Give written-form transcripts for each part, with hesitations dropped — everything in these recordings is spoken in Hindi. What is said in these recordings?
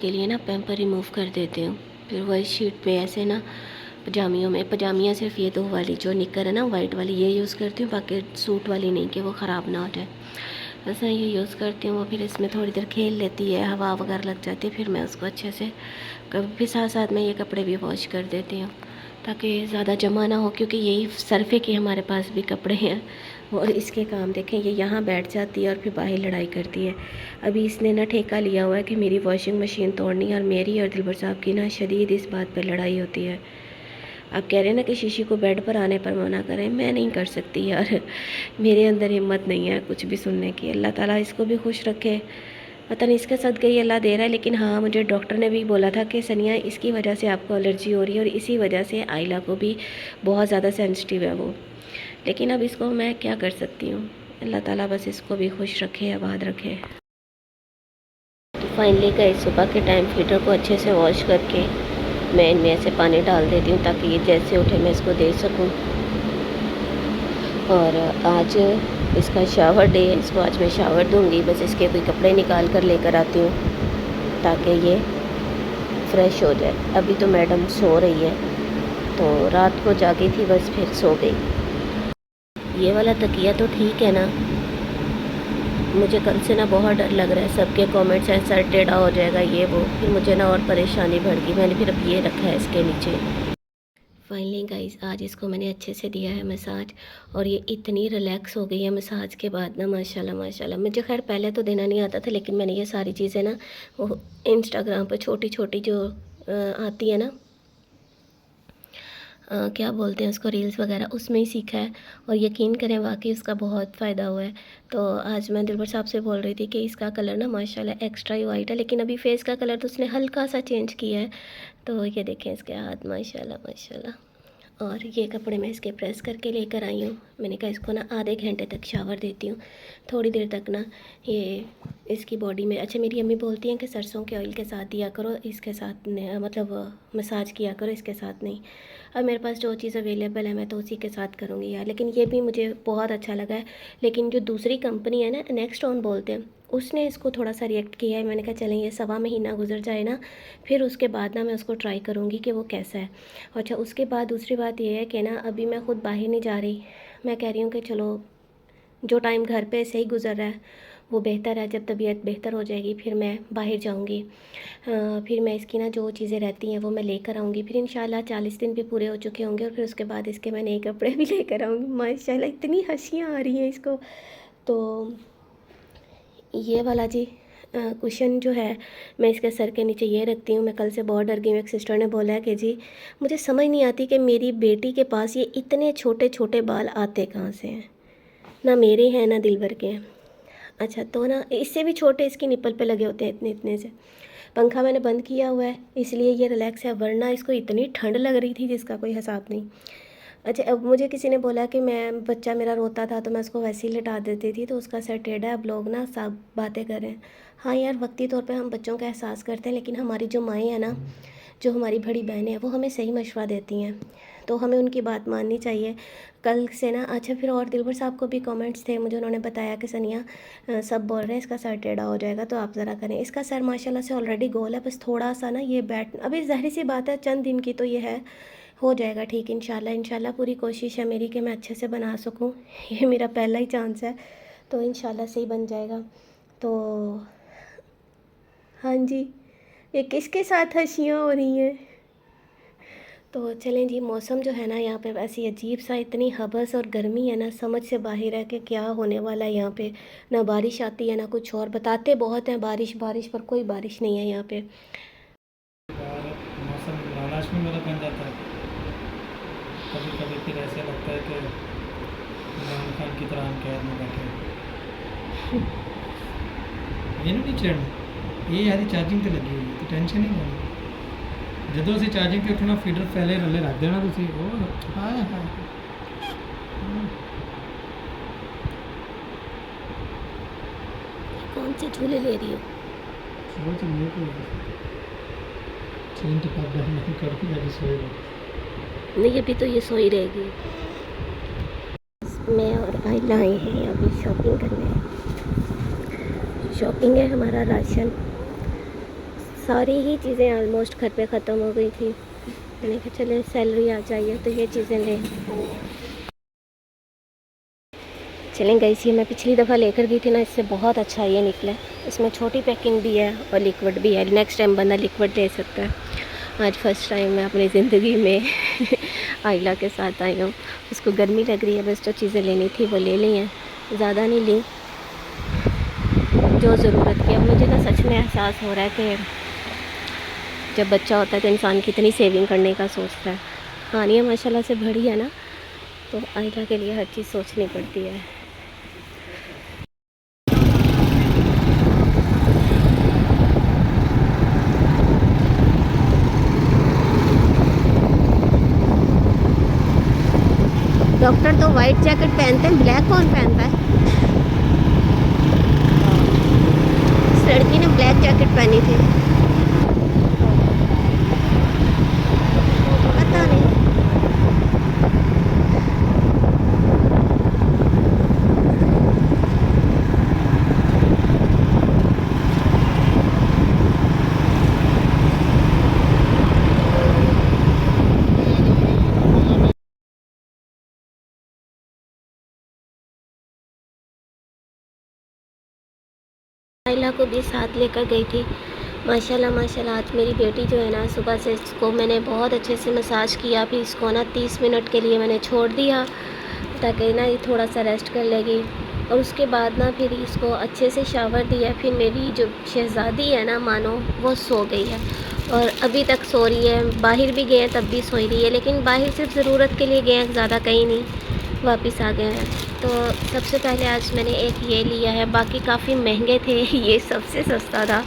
के लिए ना पैम्पर रिमूव कर देती हूँ। फिर वही शीट पे ऐसे ना पजामियाँ सिर्फ ये 2 वाली जो निकर है ना वाइट वाली ये यूज़ करती हूँ, बाकी सूट वाली नहीं कि वो ख़राब ना हो जाए। बस मैं ये यूज़ करती हूँ। वो फिर इसमें थोड़ी देर खेल लेती है, हवा वगैरह लग जाती है, फिर मैं उसको अच्छे से फिर साथ साथ में ये कपड़े भी वॉश कर देती हूँ ताकि ज़्यादा जमा ना हो, क्योंकि यही सरफे के हमारे पास भी कपड़े हैं। और इसके काम देखें, ये यहाँ बैठ जाती है और फिर बाहर लड़ाई करती है। अभी इसने ना ठेका लिया हुआ है कि मेरी वॉशिंग मशीन तोड़नी है, और मेरी और दिलबर साहब की ना शदीद इस बात पर लड़ाई होती है। आप कह रहे हैं ना कि शीशी को बेड पर आने पर मना करें, मैं नहीं कर सकती यार। मेरे अंदर हिम्मत नहीं है कुछ भी सुनने की। अल्लाह ताला इसको भी खुश रखे। पता नहीं इसके साथ गई अल्लाह दे रहा है, लेकिन हाँ मुझे डॉक्टर ने भी बोला था कि सनिया इसकी वजह से आपको एलर्जी हो रही है और इसी वजह से आइला को भी बहुत ज़्यादा सेंसिटिव है वो। लेकिन अब इसको मैं क्या कर सकती हूँ। अल्लाह ताला बस इसको भी खुश रखे, आबाद रखे। तो फाइनली गई सुबह के टाइम फिल्टर को अच्छे से वॉश करके मैं इनमें ऐसे पानी डाल देती हूँ ताकि ये जैसे उठे मैं इसको दे सकूँ। और आज इसका शावर डे है, इसको आज मैं शावर दूँगी। बस इसके कोई कपड़े निकाल कर लेकर आती हूँ ताकि ये फ्रेश हो जाए। अभी तो मैडम सो रही है, तो रात को जागी थी बस फिर सो गई। ये वाला तकिया तो ठीक है ना, मुझे कल से ना बहुत डर लग रहा है। सबके कमेंट्स हैं सर टेढ़ा हो जाएगा ये वो, फिर मुझे ना और परेशानी बढ़ गई। मैंने फिर अब ये रखा है इसके नीचे। फाइनली गाइस आज इसको मैंने अच्छे से दिया है मसाज, और ये इतनी रिलैक्स हो गई है मसाज के बाद ना, माशाल्लाह माशाल्लाह। मुझे खैर पहले तो देना नहीं आता था, लेकिन मैंने ये सारी चीज़ें ना वो इंस्टाग्राम पर छोटी छोटी जो आती है ना क्या बोलते हैं उसको, रील्स वगैरह, उसमें ही सीखा है। और यकीन करें वाकई उसका बहुत फ़ायदा हुआ है। तो आज मैं दिलबर साहब से बोल रही थी कि इसका कलर ना माशाल्लाह एक्स्ट्रा ही वाइट है, लेकिन अभी फेस का कलर तो उसने हल्का सा चेंज किया है। तो ये देखें इसके हाथ, माशाल्लाह माशाल्लाह। और ये कपड़े मैं इसके प्रेस करके लेकर आई हूँ। मैंने कहा इसको ना आधे घंटे तक शावर देती हूँ, थोड़ी देर तक ना ये इसकी बॉडी में। अच्छा मेरी अम्मी बोलती हैं कि सरसों के ऑयल के साथ दिया करो, इसके साथ मतलब मसाज किया करो, इसके साथ नहीं। अब मेरे पास जो चीज़ अवेलेबल है मैं तो उसी के साथ करूँगी यार। लेकिन ये भी मुझे बहुत अच्छा लगा है। लेकिन जो दूसरी कंपनी है ना, नेक्स्ट ऑन बोलते हैं, उसने इसको थोड़ा सा रिएक्ट किया है। मैंने कहा चलें ये 1.25 महीना गुजर जाए ना, फिर उसके बाद ना मैं उसको ट्राई करूँगी कि वो कैसा है। अच्छा उसके बाद दूसरी बात ये है कि ना अभी मैं ख़ुद बाहर नहीं जा रही। मैं कह रही हूँ कि चलो जो टाइम घर पे सही गुजर रहा है वो बेहतर है। जब तबीयत बेहतर हो जाएगी फिर मैं बाहर जाऊँगी। फिर मैं इसकी ना जो चीज़ें रहती हैं वो मैं लेकर आऊँगी। फिर इंशाल्लाह 40 दिन भी पूरे हो चुके होंगे, और फिर उसके बाद इसके मैं नए कपड़े भी लेकर आऊँगी। माशाल्लाह इतनी हंसियाँ आ रही हैं इसको। तो ये वाला जी कुशन जो है मैं इसके सर के नीचे ये रखती हूँ। मैं कल से बहुत डर गई हूँ। एक सिस्टर ने बोला है कि जी मुझे समझ नहीं आती कि मेरी बेटी के पास ये इतने छोटे छोटे बाल आते कहाँ से हैं, ना मेरे हैं ना दिलबर के हैं। अच्छा तो ना इससे भी छोटे इसकी निपल पे लगे होते हैं इतने इतने से। पंखा मैंने बंद किया हुआ है इसलिए ये रिलैक्स है, वरना इसको इतनी ठंड लग रही थी जिसका कोई हिसाब नहीं। अच्छा अब मुझे किसी ने बोला कि मैं बच्चा मेरा रोता था तो मैं उसको वैसे ही लिटा देती थी, तो उसका सर टेढ़ा है। अब लोग ना सब बातें कर रहे हैं। हाँ यार वक्ती तौर पे हम बच्चों का एहसास करते हैं, लेकिन हमारी जो माएँ हैं ना, जो हमारी बड़ी बहनें हैं, वो हमें सही मशवरा देती हैं, तो हमें उनकी बात माननी चाहिए। कल से ना अच्छा फिर और दिलबर साहब को भी कमेंट्स थे, मुझे उन्होंने बताया कि सनिया सब बोल रहे हैं इसका सर टेढ़ा हो जाएगा तो आप ज़रा करें। इसका सर माशाल्लाह से ऑलरेडी गोल है, बस थोड़ा सा ना ये बैठ, अभी ज़ाहिर सी बात है चंद दिन की तो ये है, हो जाएगा ठीक इंशाल्लाह। इंशाल्लाह पूरी कोशिश है मेरी कि मैं अच्छे से बना सकूं। ये मेरा पहला ही चांस है, तो इंशाल्लाह सही बन जाएगा। तो हाँ जी, ये किसके साथ हंसियाँ हो रही हैं। तो चलें जी, मौसम जो है ना यहाँ पे ऐसी अजीब सा, इतनी हबस और गर्मी है ना, समझ से बाहर है कि क्या होने वाला है यहाँ पे। ना बारिश आती है ना कुछ और, बताते बहुत हैं बारिश बारिश, पर कोई बारिश नहीं है यहाँ पे। मौसम लालच में मेरा बन जाता है कभी कभी। फिर ऐसे लगता है कि इमरान खान की तरह हम कैद में बैठे हैं। ये नहीं चढ़ ये यारी चार्जिंग तो लगी हुई है तो टेंशन ही नहीं। ਜਦੋਂ ਅਸੀਂ ਚਾਰਜਿੰਗ ਤੇ ਉੱਠਣਾ ਫੀਡਰ ਫੈਲੇ ਰੱਲੇ ਰੱਖ ਦੇਣਾ ਤੁਸੀਂ। ਉਹ ਹਾਏ ਹਾਏ कौन से झूले ले रही हो? सोच नहीं कोई चेंज कर दे नहीं करके लगी सोएगा नहीं अभी तो ये सोई रहेगी। मैं और आइला आए हैं अभी शॉपिंग करने। शॉपिंग है हमारा राशन सारी ही चीज़ें ऑलमोस्ट घर पे ख़त्म हो गई थी। मैंने कहा चले सैलरी आ जाइए तो ये चीज़ें लें। चलें गई थी, मैं पिछली दफ़ा लेकर गई थी ना, इससे बहुत अच्छा ये निकला। इसमें छोटी पैकिंग भी है और लिक्विड भी है। नेक्स्ट टाइम बंदा लिक्विड ले सकता है। आज फर्स्ट टाइम मैं अपनी ज़िंदगी में आइला के साथ आई हूँ। उसको गर्मी लग रही है, बस जो चीज़ें लेनी थी वो ले ली हैं, ज़्यादा नहीं ली, जो ज़रूरत की। अब मुझे ना सच में एहसास हो रहा है कि जब बच्चा होता है तो इंसान कितनी सेविंग करने का सोचता है। हानिया माशाल्लाह से बड़ी है ना, तो आइला के लिए हर चीज़ सोचनी पड़ती है। डॉक्टर तो वाइट जैकेट पहनते हैं, ब्लैक कौन पहनता है? इस लड़की ने ब्लैक जैकेट पहनी थी, पता नहीं। आइला को भी साथ लेकर गई थी। माशाल्लाह माशाल्लाह, आज मेरी बेटी जो है ना, सुबह से इसको मैंने बहुत अच्छे से मसाज किया, फिर इसको ना 30 मिनट के लिए मैंने छोड़ दिया ताकि ना ये थोड़ा सा रेस्ट कर लेगी। और उसके बाद ना फिर इसको अच्छे से शावर दिया। फिर मेरी जो शहज़ादी है ना मानो, वो सो गई है और अभी तक सो रही है। बाहर भी गए हैं तब भी सोई रही है, लेकिन बाहर सिर्फ ज़रूरत के लिए गए हैं, ज़्यादा कहीं नहीं, वापस आ गए हैं। तो सबसे पहले आज मैंने एक ये लिया है, बाकी काफ़ी महंगे थे, ये सबसे सस्ता था,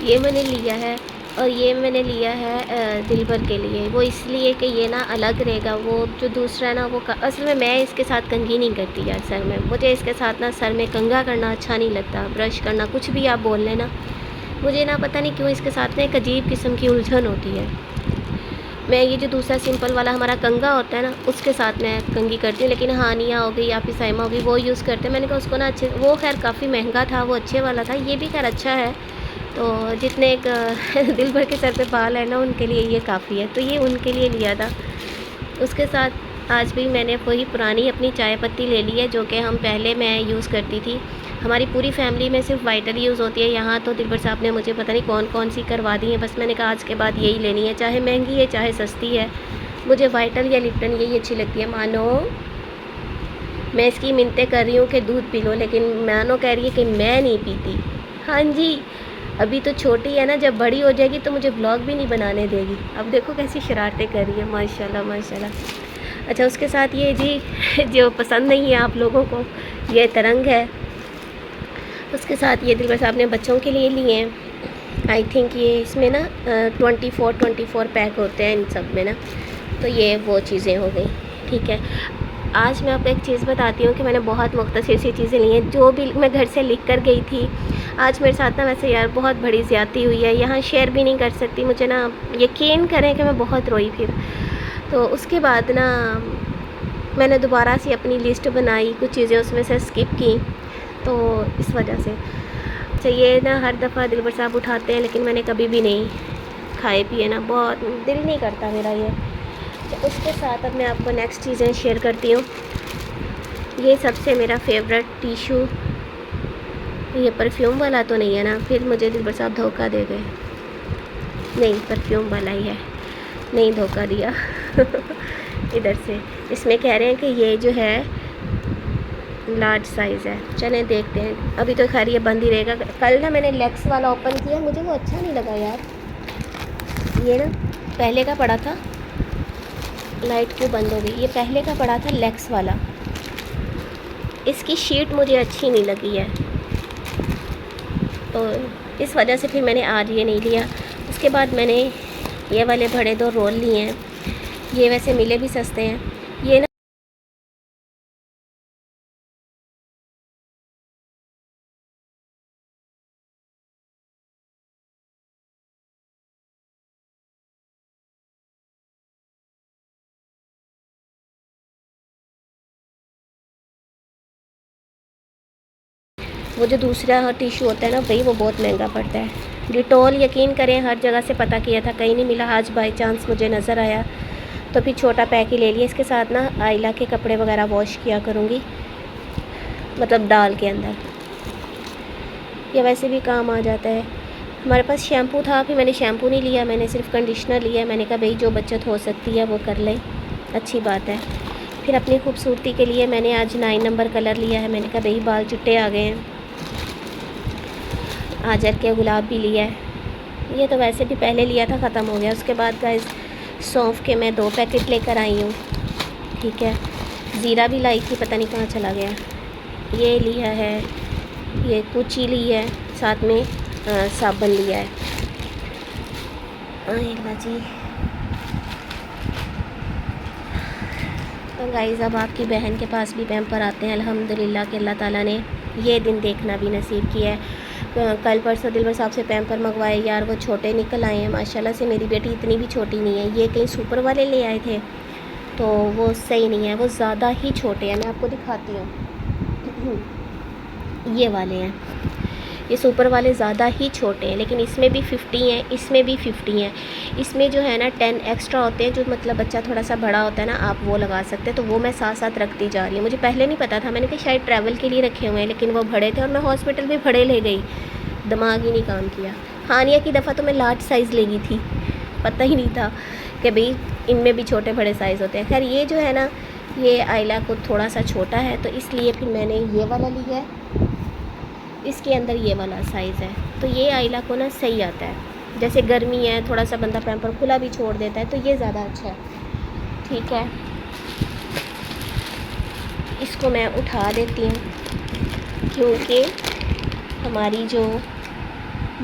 ये मैंने लिया है। और ये मैंने लिया है दिलबर के लिए, वो इसलिए कि ये ना अलग रहेगा। वो जो दूसरा है ना, वो असल में मैं इसके साथ कंघी नहीं करती यार सर में। मुझे इसके साथ ना सर में कंघा करना अच्छा नहीं लगता, ब्रश करना, कुछ भी आप बोल लेना, मुझे ना पता नहीं क्यों इसके साथ ना एक अजीब किस्म की उलझन होती है। मैं ये जो दूसरा सिंपल वाला हमारा कंघा होता है ना, उसके साथ मैं कंघी करती हूँ। लेकिन हानिया हो गई या फिर साइमा हो गई, वो यूज़ करते हैं। मैंने कहा उसको ना अच्छे, वो खैर काफ़ी महंगा था, वो अच्छे वाला था, ये भी खैर अच्छा है। तो जितने एक दिल भर के सर पे बाल है ना, उनके लिए ये काफ़ी है, तो ये उनके लिए लिया था। उसके साथ आज भी मैंने वही पुरानी अपनी चाय पत्ती ले ली है, जो कि हम पहले मैं यूज़ करती थी। हमारी पूरी फैमिली में सिर्फ वाइटल यूज़ होती है। यहाँ तो दिलबर साहब ने मुझे पता नहीं कौन कौन सी करवा दी है, बस मैंने कहा आज के बाद यही लेनी है, चाहे महंगी है चाहे सस्ती है। मुझे वाइटल या लिप्टन यही अच्छी लगती है। मानो मैं इसकी मिन्नतें कर रही हूँ कि दूध पी लो, लेकिन मानो कह रही है कि मैं नहीं पीती। हाँ जी, अभी तो छोटी है ना, जब बड़ी हो जाएगी तो मुझे ब्लॉग भी नहीं बनाने देगी। अब देखो कैसी शरारतें कर रही है, माशाल्लाह माशाल्लाह। अच्छा, उसके साथ ये जी जो पसंद नहीं है आप लोगों को, ये तरंग है। उसके साथ ये दिलबर साहब ने बच्चों के लिए लिए हैं। आई थिंक ये इसमें ना 24 पैक होते हैं इन सब में ना, तो ये वो चीज़ें हो गई। ठीक है, आज मैं आपको एक चीज़ बताती हूँ कि मैंने बहुत मुख्तसर सी चीज़ें ली हैं, जो भी मैं घर से लिख कर गई थी। आज मेरे साथ ना वैसे यार बहुत बड़ी ज़्यादती हुई है, यहाँ शेयर भी नहीं कर सकती। मुझे ना यकीन करें कि मैं बहुत रोई फिर। तो उसके बाद ना मैंने दोबारा से अपनी लिस्ट बनाई, कुछ चीज़ें उसमें से स्किप की, तो इस वजह से। अच्छा, ये ना हर दफ़ा दिलबर साहब उठाते हैं, लेकिन मैंने कभी भी नहीं खाए पिए ना, बहुत दिल नहीं करता मेरा ये। तो उसके साथ अब मैं आपको नेक्स्ट चीज़ें शेयर करती हूँ। ये सबसे मेरा फेवरेट टिशू, ये परफ्यूम वाला तो नहीं है ना, फिर मुझे दिलबर साहब धोखा दे गए। नहीं, परफ्यूम वाला ही है, नहीं धोखा दिया इधर से इसमें कह रहे हैं कि ये जो है लार्ज साइज़ है। चलें देखते हैं, अभी तो खैर ये बंद ही रहेगा। कल ना मैंने लेक्स वाला ओपन किया, मुझे वो अच्छा नहीं लगा यार। ये ना पहले का पड़ा था, लाइट क्यों बंद हो गई, ये पहले का पड़ा था लेक्स वाला, इसकी शीट मुझे अच्छी नहीं लगी है, तो इस वजह से फिर मैंने आज ये नहीं लिया। उसके बाद मैंने ये वाले बड़े 2 रोल लिए हैं, ये वैसे मिले भी सस्ते हैं। ये ना वो जो दूसरा टिशू होता है ना, वही वो बहुत महंगा पड़ता है। डिटॉल यकीन करें हर जगह से पता किया था, कहीं नहीं मिला। आज बाय चांस मुझे नज़र आया तो फिर छोटा पैक ही ले लिया। इसके साथ ना आइला के कपड़े वगैरह वॉश किया करूँगी, मतलब डाल के अंदर, या वैसे भी काम आ जाता है। हमारे पास शैम्पू था, फिर मैंने शैम्पू नहीं लिया, मैंने सिर्फ कंडीशनर लिया। मैंने कहा भाई जो बचत हो सकती है वो कर लें, अच्छी बात है। फिर अपनी खूबसूरती के लिए मैंने आज 9 नंबर कलर लिया है। मैंने कहा भाई बाल चिट्टे आ गए हैं, आजर के गुलाब भी लिया है। ये तो वैसे भी पहले लिया था, ख़त्म हो गया। उसके बाद गाइस सौंफ के मैं 2 पैकेट लेकर आई हूँ, ठीक है। ज़ीरा भी लाई थी, पता नहीं कहाँ चला गया। ये लिया है, ये कुची ली है, साथ में साबुन लिया है। आइला जी। तो गाइस अब आपकी बहन के पास भी पैम्पर आते हैं अल्हम्दुलिल्लाह कि अल्लाह ताला ने ये दिन देखना भी नसीब किया है। कल परसों दिलबर साहब से पैम्पर मंगवाए यार, वो छोटे निकल आए हैं माशाल्लाह से। मेरी बेटी इतनी भी छोटी नहीं है। ये कहीं सुपर वाले ले आए थे तो वो सही नहीं है, वो ज़्यादा ही छोटे हैं। मैं आपको दिखाती हूँ, ये वाले हैं, ये सुपर वाले ज़्यादा ही छोटे हैं। लेकिन इसमें भी 50 हैं, इसमें भी 50 हैं। इसमें जो है ना 10 एक्स्ट्रा होते हैं, जो मतलब बच्चा थोड़ा सा बड़ा होता है ना, आप वो लगा सकते हैं। तो वो मैं साथ साथ रखती जा रही हूँ। मुझे पहले नहीं पता था, मैंने कहा शायद ट्रैवल के लिए रखे हुए हैं, लेकिन वो बड़े थे और मैं हॉस्पिटल भी बड़े ले गई, दिमाग ही नहीं काम किया। हानिया की दफ़ा तो मैं लार्ज साइज़ ले गई थी, पता ही नहीं था कि भाई इनमें भी छोटे बड़े साइज़ होते हैं। खैर ये जो है ना, ये आइला को थोड़ा सा छोटा है, तो इसलिए फिर मैंने ये वाला लिया है। इसके अंदर ये वाला साइज़ है, तो ये आइला को ना सही आता है। जैसे गर्मी है, थोड़ा सा बंदा पैम्पर खुला भी छोड़ देता है, तो ये ज़्यादा अच्छा है, ठीक है। इसको मैं उठा देती हूँ क्योंकि हमारी जो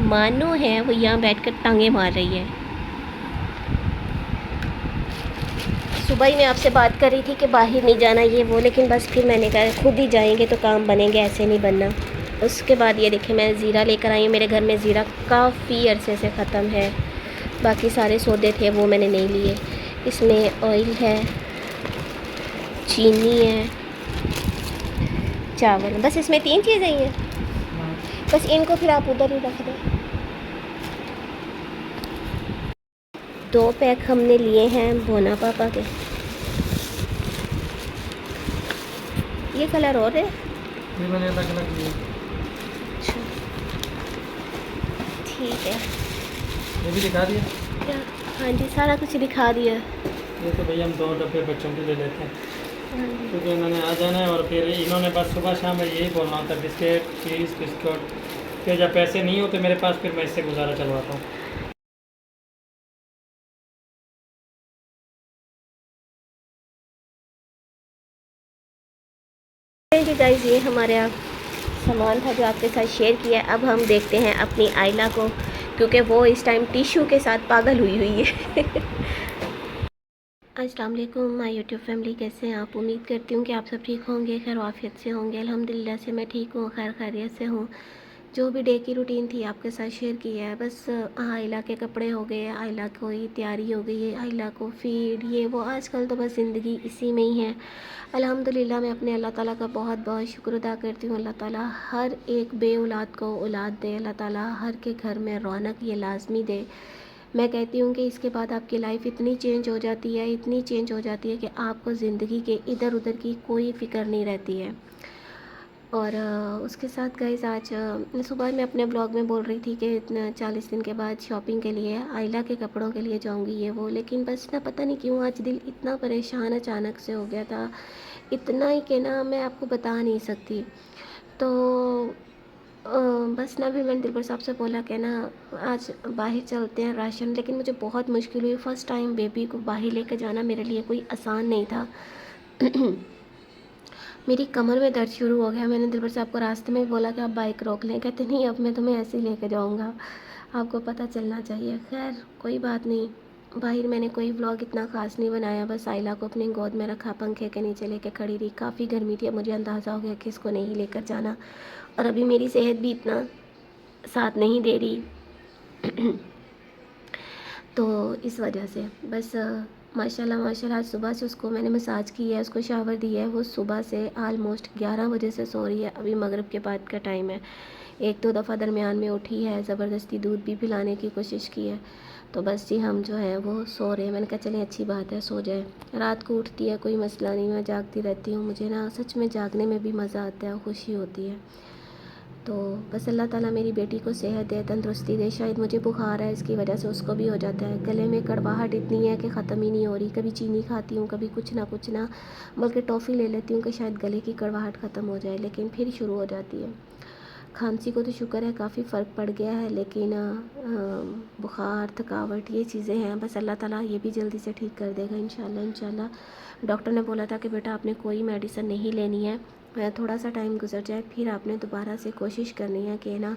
मानो है वो यहाँ बैठकर टांगे मार रही है। सुबह ही मैं आपसे बात कर रही थी कि बाहर नहीं जाना ये वो, लेकिन बस फिर मैंने कहा खुद ही जाएंगे तो काम बनेंगे, ऐसे नहीं बनना। उसके बाद ये देखिए मैं ज़ीरा लेकर आई हूँ। मेरे घर में ज़ीरा काफ़ी अरसे से ख़त्म है, बाकी सारे सौदे थे वो मैंने नहीं लिए। इसमें ऑयल है, चीनी है, चावल, बस इसमें 3 चीज़ें ही हैं। बस इनको फिर आप उधर ही रख दें। 2 पैक हमने लिए हैं बोना पापा के। ये कलर और है, ये मैंने अलग अलग लिए। अच्छा ठीक है। ये भी दिखा दिया। क्या? हाँ जी, सारा कुछ दिखा दिया। ये तो भैया हम 2 डब्बे बच्चों के ले लेते हैं, हाँ जी। क्योंकि इन्होंने आ जाना है और फिर इन्होंने बस सुबह शाम में यही बोलना होता है, बिस्किट, चीज़, बिस्कुट। फिर जब पैसे नहीं होते मेरे पास, फिर मैं इससे गुजारा चलवाता हूँ। जी गाइस, ये हमारे यहाँ सामान था जो आपके साथ शेयर किया है। अब हम देखते हैं अपनी आइला को, क्योंकि वो इस टाइम टिशू के साथ पागल हुई है। अस्सलाम वालेकुम माय यूट्यूब फैमिली, कैसे हैं आप? उम्मीद करती हूँ कि आप सब ठीक होंगे, खैर आफियत से होंगे। अल्हम्दुलिल्लाह से मैं ठीक हूँ, खैर खैरियत से हूँ। जो भी डे की रूटीन थी आपके साथ शेयर किया है। बस आइला के कपड़े हो गए, आइला को ही तैयारी हो गई है, आइला को फीड, ये वो, आजकल तो बस ज़िंदगी इसी में ही है। अल्हम्दुलिल्लाह मैं अपने अल्लाह ताला का बहुत बहुत शुक्र अदा करती हूँ। अल्लाह ताला हर एक बे औलाद को औलाद दे, अल्लाह ताला हर के घर में रौनक ये लाजमी दे। मैं कहती हूँ कि इसके बाद आपकी लाइफ इतनी चेंज हो जाती है, इतनी चेंज हो जाती है कि आपको ज़िंदगी के इधर उधर की कोई फ़िक्र नहीं रहती है। और उसके साथ गाइस आज सुबह मैं अपने ब्लॉग में बोल रही थी कि 40 दिन के बाद शॉपिंग के लिए आइला के कपड़ों के लिए जाऊंगी ये वो, लेकिन बस ना पता नहीं क्यों आज दिल इतना परेशान अचानक से हो गया था, इतना ही कि ना मैं आपको बता नहीं सकती। तो बस ना भी मैंने दिलबर साहब से बोला कि ना आज बाहर चलते हैं राशन, लेकिन मुझे बहुत मुश्किल हुई। फ़र्स्ट टाइम बेबी को बाहर लेकर जाना मेरे लिए कोई आसान नहीं था। मेरी कमर में दर्द शुरू हो गया। मैंने दिलबर साहब को रास्ते में बोला कि आप बाइक रोक लें, कहते नहीं अब मैं तुम्हें ऐसे ही लेकर जाऊंगा, आपको पता चलना चाहिए। खैर कोई बात नहीं, बाहर मैंने कोई व्लॉग इतना ख़ास नहीं बनाया, बस आइला को अपनी गोद में रखा, पंखे के नीचे लेके खड़ी रही। काफ़ी गर्मी थी, अब मुझे अंदाज़ा हो गया कि इसको नहीं लेकर जाना, और अभी मेरी सेहत भी इतना साथ नहीं दे रही। तो इस वजह से बस माशाल्लाह माशाल्लाह आज सुबह से उसको मैंने मसाज की है, उसको शावर दी है। वो सुबह से आलमोस्ट 11 बजे से सो रही है, अभी मगरिब के बाद का टाइम है। एक दो दफ़ा दरमियान में उठी है, ज़बरदस्ती दूध भी पिलाने की कोशिश की है। तो बस जी हम जो है वो सो रहे हैं। मैंने कहा चलें अच्छी बात है, सो जाए। रात को उठती है कोई मसला नहीं, मैं जागती रहती हूँ। मुझे ना सच में जागने में भी मज़ा आता है और खुशी होती है। तो बस अल्लाह ताला मेरी बेटी को सेहत दे, तंदुरुस्ती दे। शायद मुझे बुखार है, इसकी वजह से उसको भी हो जाता है। गले में कड़वाहट इतनी है कि ख़त्म ही नहीं हो रही। कभी चीनी खाती हूँ, कभी कुछ ना बल्कि टॉफ़ी ले लेती हूँ कि शायद गले की कड़वाहट ख़त्म हो जाए, लेकिन फिर शुरू हो जाती है। खांसी को तो शुक्र है काफ़ी फ़र्क पड़ गया है, लेकिन बुखार, थकावट ये चीज़ें हैं। बस अल्लाह ताला ये भी जल्दी से ठीक कर देगा इंशाल्लाह इंशाल्लाह। डॉक्टर ने बोला था कि बेटा आपने कोई मेडिसिन नहीं लेनी है, थोड़ा सा टाइम गुजर जाए फिर आपने दोबारा से कोशिश करनी है कि ना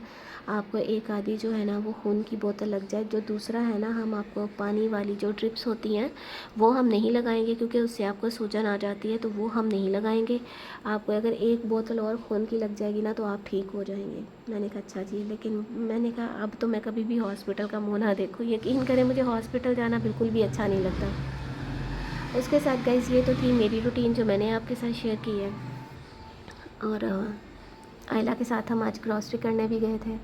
आपको एक आधी जो है ना वो खून की बोतल लग जाए। जो दूसरा है ना, हम आपको पानी वाली जो ड्रिप्स होती हैं वो हम नहीं लगाएंगे, क्योंकि उससे आपको सूजन आ जाती है, तो वो हम नहीं लगाएंगे। आपको अगर एक बोतल और खून की लग जाएगी ना तो आप ठीक हो जाएंगे। मैंने कहा अच्छा जी, लेकिन मैंने कहा अब तो मैं कभी भी हॉस्पिटल का मुँह ना देखूँ। यकीन करें मुझे हॉस्पिटल जाना बिल्कुल भी अच्छा नहीं लगता। उसके साथ गाइस ये तो थी मेरी रूटीन जो मैंने आपके साथ शेयर की है। और आयला के साथ हम आज ग्रॉसरी करने भी गए थे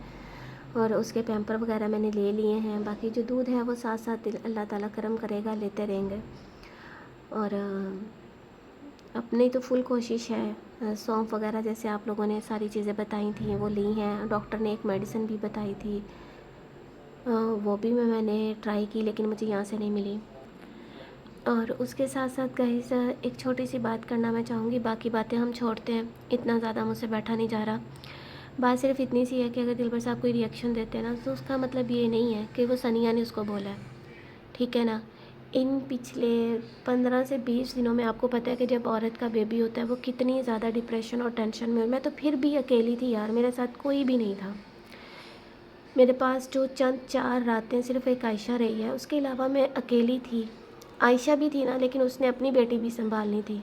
और उसके पैम्पर वगैरह मैंने ले लिए हैं। बाकी जो दूध है वो साथ साथ अल्लाह ताला करम करेगा, लेते रहेंगे। और अपनी तो फुल कोशिश है। सौंफ वगैरह जैसे आप लोगों ने सारी चीज़ें बताई थी वो ली हैं। डॉक्टर ने एक मेडिसिन भी बताई थी, वो भी मैंने ट्राई की, लेकिन मुझे यहाँ से नहीं मिली। और उसके साथ साथ गाइस एक छोटी सी बात करना मैं चाहूँगी, बाकी बातें हम छोड़ते हैं, इतना ज़्यादा मुझसे बैठा नहीं जा रहा। बात सिर्फ इतनी सी है कि अगर दिलबर साहब कोई रिएक्शन देते हैं ना तो उसका मतलब ये नहीं है कि वो सनिया ने उसको बोला है, ठीक है ना। इन पिछले 15 से 20 दिनों में आपको पता है कि जब औरत का बेबी होता है वो कितनी ज़्यादा डिप्रेशन और टेंशन में। मैं तो फिर भी अकेली थी यार, मेरे साथ कोई भी नहीं था। मेरे पास जो चंद 4 रातें सिर्फ एक आयशा रही है, उसके अलावा मैं अकेली थी। आयशा भी थी ना, लेकिन उसने अपनी बेटी भी संभालनी थी।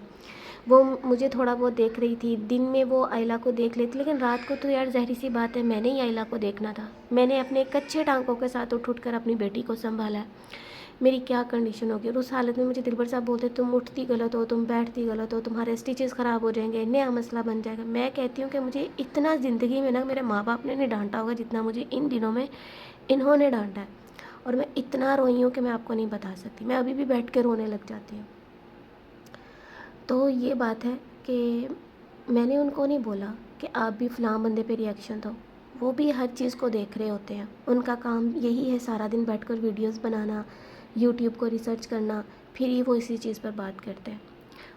वो मुझे थोड़ा बहुत देख रही थी, दिन में वो आयला को देख लेती, लेकिन रात को तो यार ज़ाहिर सी बात है मैंने ही आयला को देखना था। मैंने अपने कच्चे टांगों के साथ उठ कर अपनी बेटी को संभाला है। मेरी क्या कंडीशन होगी। और उस हालत में मुझे दिलबर साहब बोलते तुम उठती गलत हो, तुम बैठती गलत हो, तुम्हारे स्टिचेस ख़राब हो जाएंगे, नया मसला बन जाएगा। मैं कहती हूँ कि मुझे इतना ज़िंदगी में ना मेरे माँ बाप ने नहीं डांटा होगा जितना मुझे इन दिनों में इन्होंने डांटा है। और मैं इतना रोई हूँ कि मैं आपको नहीं बता सकती। मैं अभी भी बैठ के रोने लग जाती हूँ। तो ये बात है कि मैंने उनको नहीं बोला कि आप भी फ़लाँ बंदे पे रिएक्शन दो। वो भी हर चीज़ को देख रहे होते हैं। उनका काम यही है सारा दिन बैठकर वीडियोस बनाना, यूट्यूब को रिसर्च करना, फिर ही वो इसी चीज़ पर बात करते हैं।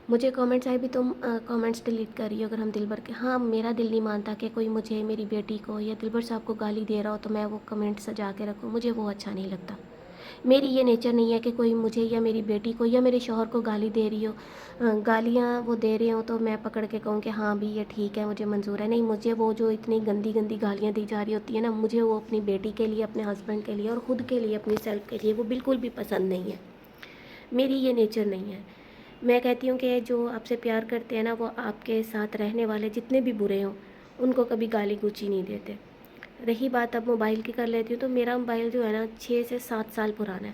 मुझे कमेंट्स आए भी तुम कमेंट्स डिलीट कर रही हो अगर हम दिलबर के। हाँ, मेरा दिल नहीं मानता कि कोई मुझे, मेरी बेटी को या दिलबर साहब को गाली दे रहा हो तो मैं वो कमेंट सजा के रखूँ। मुझे वो अच्छा नहीं लगता। मेरी ये नेचर नहीं है कि कोई मुझे या मेरी बेटी को या मेरे शौहर को गाली दे रही हो, गालियाँ वो दे रहे हो तो मैं पकड़ के कहूँ कि हाँ भी ये ठीक है, मुझे मंजूर है। नहीं, मुझे वो जो इतनी गंदी गंदी गालियाँ दी जा रही होती है ना, मुझे वो अपनी बेटी के लिए, अपने हस्बैंड के लिए और ख़ुद के लिए, अपनी सेल्फ के लिए वो बिल्कुल भी पसंद नहीं है। मेरी ये नेचर नहीं है। मैं कहती हूँ कि जो आपसे प्यार करते हैं ना, वो आपके साथ रहने वाले जितने भी बुरे हों उनको कभी गाली गुची नहीं देते। रही बात अब मोबाइल की कर लेती हूँ, तो मेरा मोबाइल जो है ना 6 से 7 साल पुराना है।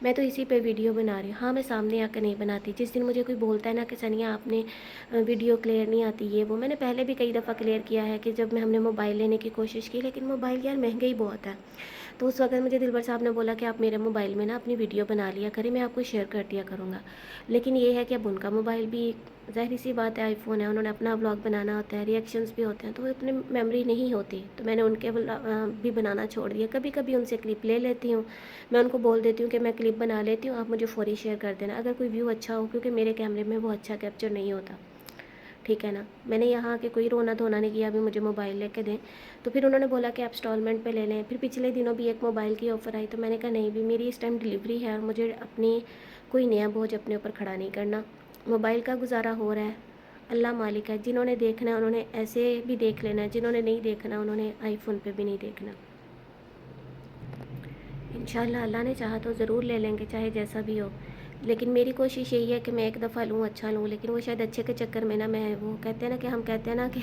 मैं तो इसी पे वीडियो बना रही हूँ। हाँ, मैं सामने आकर नहीं बनाती। जिस दिन मुझे कोई बोलता है ना कि सनिया आपने वीडियो क्लियर नहीं आती, ये वो, मैंने पहले भी कई दफ़ा क्लियर किया है कि जब हमने मोबाइल लेने की कोशिश की, लेकिन मोबाइल यार महंगे ही बहुत है। तो उस वक्त मुझे दिलबर साहब ने बोला कि आप मेरे मोबाइल में ना अपनी वीडियो बना लिया करें, मैं आपको शेयर कर दिया करूँगा। लेकिन ये है कि अब उनका मोबाइल भी, ज़ाहिर सी बात है आईफ़ोन है, उन्होंने अपना व्लॉग बनाना होता है, रिएक्शंस भी होते हैं, तो वो इतनी मेमोरी नहीं होती। तो मैंने उनके भी बनाना छोड़ दिया। कभी कभी उनसे क्लिप ले लेती हूँ। मैं उनको बोल देती हूँ कि मैं क्लिप बना लेती हूँ, आप मुझे फ़ौरी शेयर कर देना अगर कोई व्यू अच्छा हो, क्योंकि मेरे कैमरे में वो अच्छा कैप्चर नहीं होता, ठीक है ना। मैंने यहाँ आके कोई रोना धोना नहीं किया अभी मुझे मोबाइल लेके दें। तो फिर उन्होंने बोला कि आप इंस्टॉलमेंट पे ले लें। फिर पिछले दिनों भी एक मोबाइल की ऑफ़र आई, तो मैंने कहा नहीं भी, मेरी इस टाइम डिलीवरी है और मुझे अपनी कोई नया बोझ अपने ऊपर खड़ा नहीं करना। मोबाइल का गुजारा हो रहा है, अल्लाह मालिक है। जिन्होंने देखना है उन्होंने ऐसे भी देख लेना है, जिन्होंने नहीं देखना उन्होंने आईफ़ोन पे भी नहीं देखना। इंशाल्लाह अल्लाह ने चाहा तो ज़रूर ले लेंगे, चाहे जैसा भी हो। लेकिन मेरी कोशिश यही है कि मैं एक दफ़ा लूँ, अच्छा लूँ। लेकिन वो शायद अच्छे के चक्कर में ना, मैं वो कहते हैं ना कि हम कहते हैं ना कि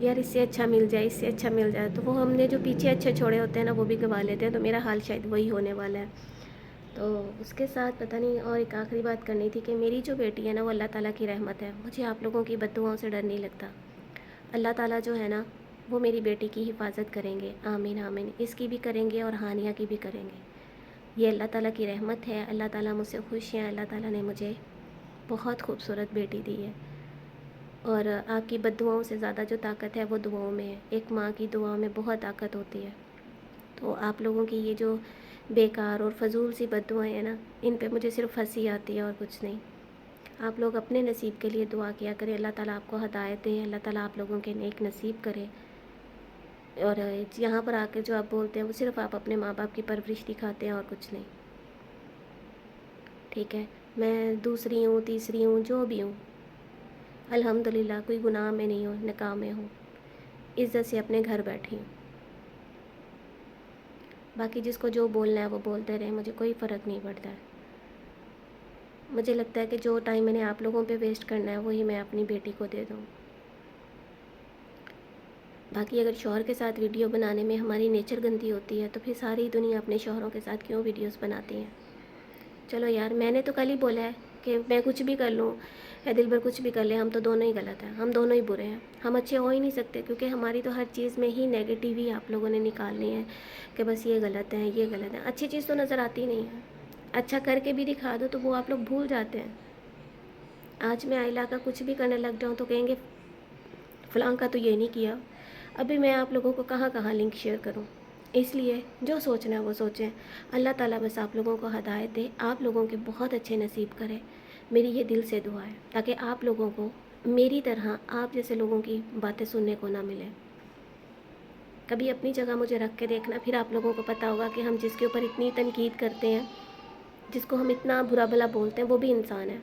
यार इससे अच्छा मिल जाए, इससे अच्छा मिल जाए, तो वो हमने जो पीछे अच्छे छोड़े होते हैं ना वो भी गंवा लेते हैं। तो मेरा हाल शायद वही होने वाला है। तो उसके साथ पता नहीं, और एक आखिरी बात करनी थी कि मेरी जो बेटी है ना वो अल्लाह ताला की रहमत है। मुझे आप लोगों की बद्दुआओं से डर नहीं लगता। अल्लाह ताला जो है ना वो मेरी बेटी की हिफाजत करेंगे। आमीन आमीन। इसकी भी करेंगे और हानिया की भी करेंगे। ये अल्लाह ताला की रहमत है। अल्लाह ताला मुझसे खुश हैं। अल्लाह ताला ने मुझे बहुत खूबसूरत बेटी दी है। और आपकी बद्दुआओं से ज़्यादा जो ताकत है वो दुआओं में है। एक माँ की दुआ में बहुत ताकत होती है। तो आप लोगों की ये जो बेकार और फजूल सी बद्दुआएं हैं ना, इन पे मुझे सिर्फ हंसी आती है और कुछ नहीं। आप लोग अपने नसीब के लिए दुआ किया करें। अल्लाह ताला आपको हदायत दें। अल्लाह ताला आप लोगों के नेक नसीब करे। और यहाँ पर आकर जो आप बोलते हैं वो सिर्फ आप अपने माँ बाप की परवरिश दिखाते हैं और कुछ नहीं। ठीक है, मैं दूसरी हूँ, तीसरी हूँ, जो भी हूँ, अल्हम्दुलिल्लाह कोई गुनाह में नहीं हूँ, निकाह में हूँ, इज़्ज़त से अपने घर बैठी हूँ। बाकी जिसको जो बोलना है वो बोलते रहें, मुझे कोई फ़र्क नहीं पड़ता है। मुझे लगता है कि जो टाइम मैंने आप लोगों पे वेस्ट करना है वही मैं अपनी बेटी को दे दूँ। बाकी अगर शौहर के साथ वीडियो बनाने में हमारी नेचर गंदी होती है तो फिर सारी दुनिया अपने शौहरों के साथ क्यों वीडियोस बनाती हैं। चलो यार, मैंने तो कल ही बोला है कि मैं कुछ भी कर लूँ या दिल भर कुछ भी कर ले, हम तो दोनों ही गलत हैं, हम दोनों ही बुरे हैं, हम अच्छे हो ही नहीं सकते, क्योंकि हमारी तो हर चीज़ में ही नेगेटिव ही आप लोगों ने निकालनी है कि बस ये गलत है, ये गलत है। अच्छी चीज़ तो नज़र आती नहीं है। अच्छा करके भी दिखा दो तो वो आप लोग भूल जाते हैं। आज मैं आइला का कुछ भी करने लग जाऊँ तो कहेंगे फ़लाँ का तो ये नहीं किया। अभी मैं आप लोगों को कहाँ कहाँ लिंक शेयर करूँ। इसलिए जो सोचना है वो सोचें। अल्लाह ताला बस आप लोगों को हदायत दे, आप लोगों के बहुत अच्छे नसीब करे। मेरी ये दिल से दुआ है ताकि आप लोगों को मेरी तरह आप जैसे लोगों की बातें सुनने को ना मिले। कभी अपनी जगह मुझे रख के देखना, फिर आप लोगों को पता होगा कि हम जिसके ऊपर इतनी तनकीद करते हैं, जिसको हम इतना बुरा भला बोलते हैं, वो भी इंसान है।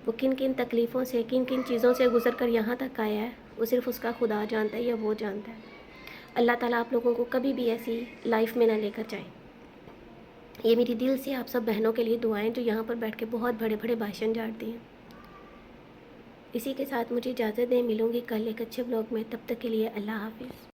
वो किन किन तकलीफ़ों से, किन किन चीज़ों से गुज़र कर यहाँ तक आया है, वो सिर्फ़ उसका खुदा जानता है या वो जानता है। अल्लाह ताला आप लोगों को कभी भी ऐसी लाइफ में ना लेकर जाए। ये मेरी दिल से आप सब बहनों के लिए दुआएं जो यहाँ पर बैठ के बहुत बड़े बड़े भाषण झाड़ती हैं। इसी के साथ मुझे इजाज़त दें, मिलूँगी कल एक अच्छे ब्लॉग में। तब तक के लिए अल्लाह हाफ़िज़।